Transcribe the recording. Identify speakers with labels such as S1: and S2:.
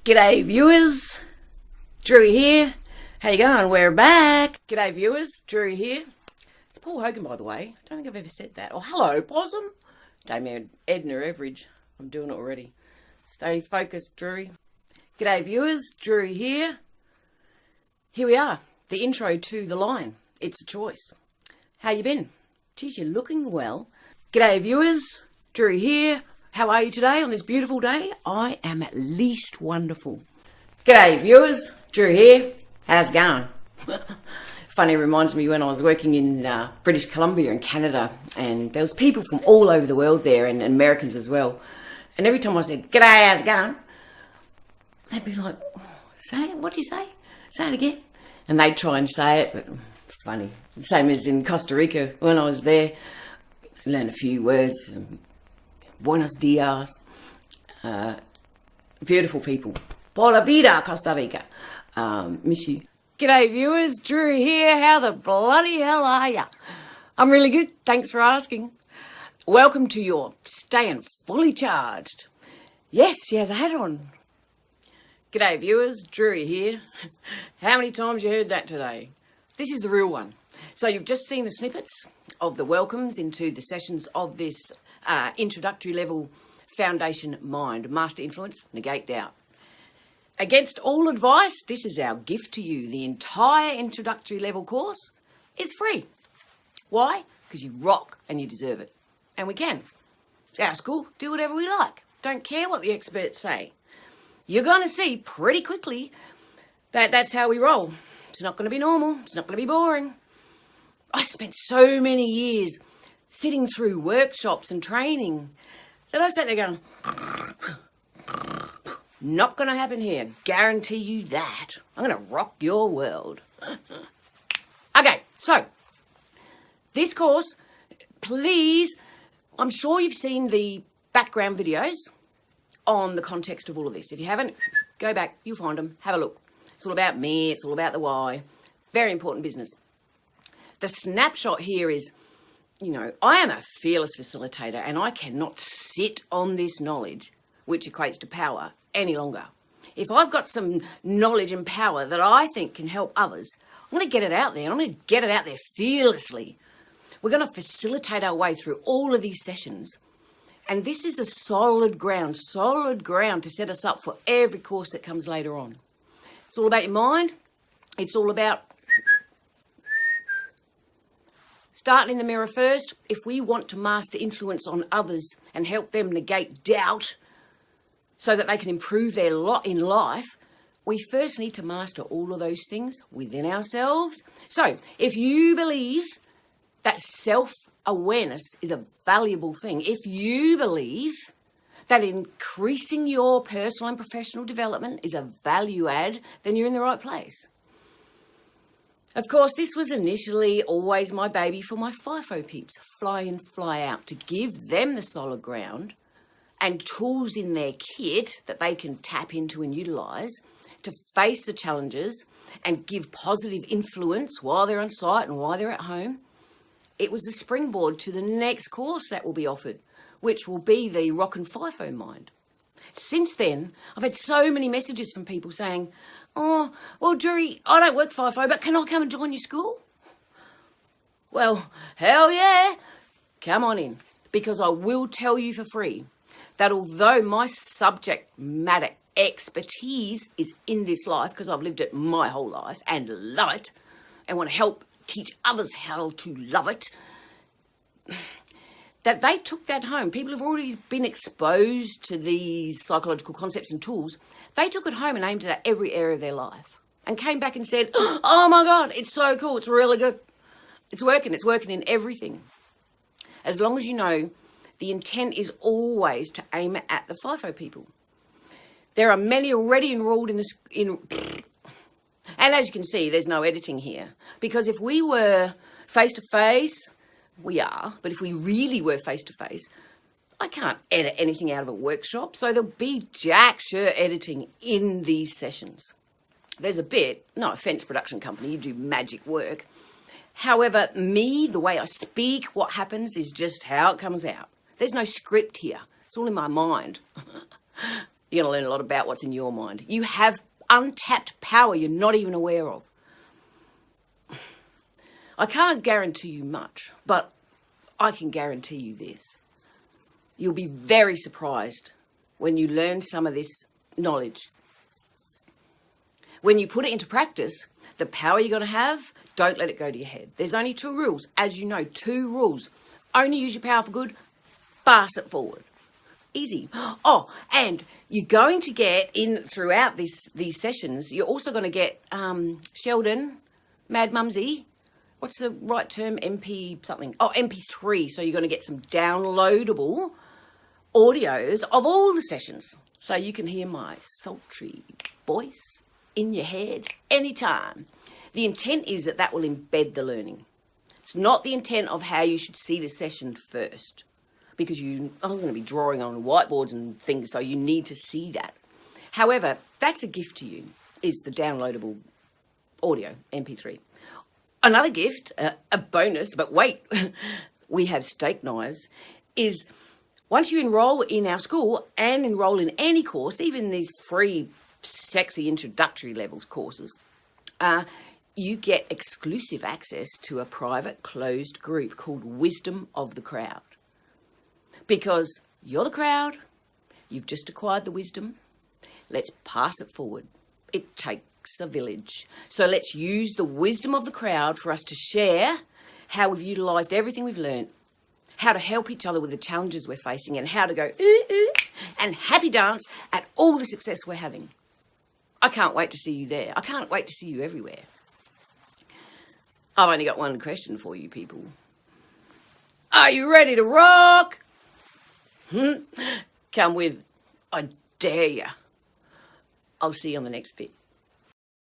S1: G'day viewers, Drew here. How you going? We're back. G'day viewers, Drew here. It's Paul Hogan, by the way. I don't think I've ever said that. Oh, hello, Possum. Damien Edna Everidge. I'm doing it already. Stay focused, Drew. G'day viewers, Drew here. Here we are, the intro to The Line. It's a choice. How you been? Geez, you're looking well. G'day viewers, Drew here. How are you today on this beautiful day? I am at least wonderful. G'day viewers, Drew here. How's it going? Funny, it reminds me when I was working in British Columbia in Canada, and there was people from all over the world there, and Americans as well. And every time I said, "G'day, how's it going?" they'd be like, "Say it, what'd you say? Say it again." And they'd try and say it, but funny. Same as in Costa Rica when I was there. Learn a few words. Buenos dias. Beautiful people. Por la vida, Costa Rica. Miss you. G'day viewers, Drew here. How the bloody hell are ya? I'm really good, thanks for asking. Welcome to your Staying Fully Charged. Yes, she has a hat on. G'day viewers, Drew here. How many times you heard that today? This is the real one. So you've just seen the snippets of the welcomes into the sessions of this introductory level foundation mind, master influence, negate doubt. Against all advice, this is our gift to you. The entire introductory level course is free. Why? Because you rock and you deserve it. And we can. It's our school, do whatever we like. Don't care what the experts say. You're going to see pretty quickly that that's how we roll. It's not going to be normal. It's not going to be boring. I spent so many years sitting through workshops and training that I sat there going, not going to happen here. Guarantee you that. I'm going to rock your world. Okay, so this course, please, I'm sure you've seen the background videos on the context of all of this. If you haven't, go back, you'll find them, have a look. It's all about me, it's all about the why. Very important business. The snapshot here is, you know, I am a fearless facilitator and I cannot sit on this knowledge, which equates to power, any longer. If I've got some knowledge and power that I think can help others, I'm going to get it out there, and I'm going to get it out there fearlessly. We're going to facilitate our way through all of these sessions. And this is the solid ground to set us up for every course that comes later on. It's all about your mind. It's all about starting in the mirror first. If we want to master influence on others and help them negate doubt so that they can improve their lot in life, we first need to master all of those things within ourselves. So if you believe that self-awareness is a valuable thing, if you believe that increasing your personal and professional development is a value add, then you're in the right place. Of course, this was initially always my baby for my FIFO peeps, fly in, fly out, to give them the solid ground and tools in their kit that they can tap into and utilise to face the challenges and give positive influence while they're on site and while they're at home. It was the springboard to the next course that will be offered, which will be the Rock and FIFO Mind. Since then, I've had so many messages from people saying, "Oh, well, Drew, I don't work FIFO, but can I come and join your school?" Well, hell yeah, come on in, because I will tell you for free that although my subject matter expertise is in this life, because I've lived it my whole life and love it, and want to help teach others how to love it, that they took that home. People have already been exposed to these psychological concepts and tools. They took it home and aimed it at every area of their life and came back and said, "Oh my God, it's so cool. It's really good. It's working in everything." As long as you know, the intent is always to aim it at the FIFO people. There are many already enrolled in this, and as you can see, there's no editing here, because if we were face-to-face, we are, but if we really were face-to-face, I can't edit anything out of a workshop, so there'll be jack sure editing in these sessions. There's a bit, no offence, production company, you do magic work. However, me, the way I speak, what happens is just how it comes out. There's no script here. It's all in my mind. You're going to learn a lot about what's in your mind. You have untapped power you're not even aware of. I can't guarantee you much, but I can guarantee you this. You'll be very surprised when you learn some of this knowledge. When you put it into practice, the power you're going to have, don't let it go to your head. There's only 2 rules. As you know, 2 rules. Only use your power for good, pass it forward. Easy. Oh, and you're going to get in throughout these sessions, you're also going to get Sheldon, Mad Mumsy, what's the right term? MP something. Oh, MP3. So you're going to get some downloadable audios of all the sessions. So you can hear my sultry voice in your head anytime. The intent is that will embed the learning. It's not the intent of how you should see the session first, because I'm going to be drawing on whiteboards and things, so you need to see that. However, that's a gift to you, is the downloadable audio, MP3. Another gift, a bonus, but wait, we have steak knives, is once you enrol in our school and enrol in any course, even these free, sexy introductory levels courses, you get exclusive access to a private closed group called Wisdom of the Crowd. Because you're the crowd, you've just acquired the wisdom, let's pass it forward. It takes a village. So let's use the wisdom of the crowd for us to share how we've utilised everything we've learned, how to help each other with the challenges we're facing, and how to go ooh, ooh, and happy dance at all the success we're having. I can't wait to see you there. I can't wait to see you everywhere. I've only got one question for you people. Are you ready to rock? Come with. I dare you. I'll see you on the next bit.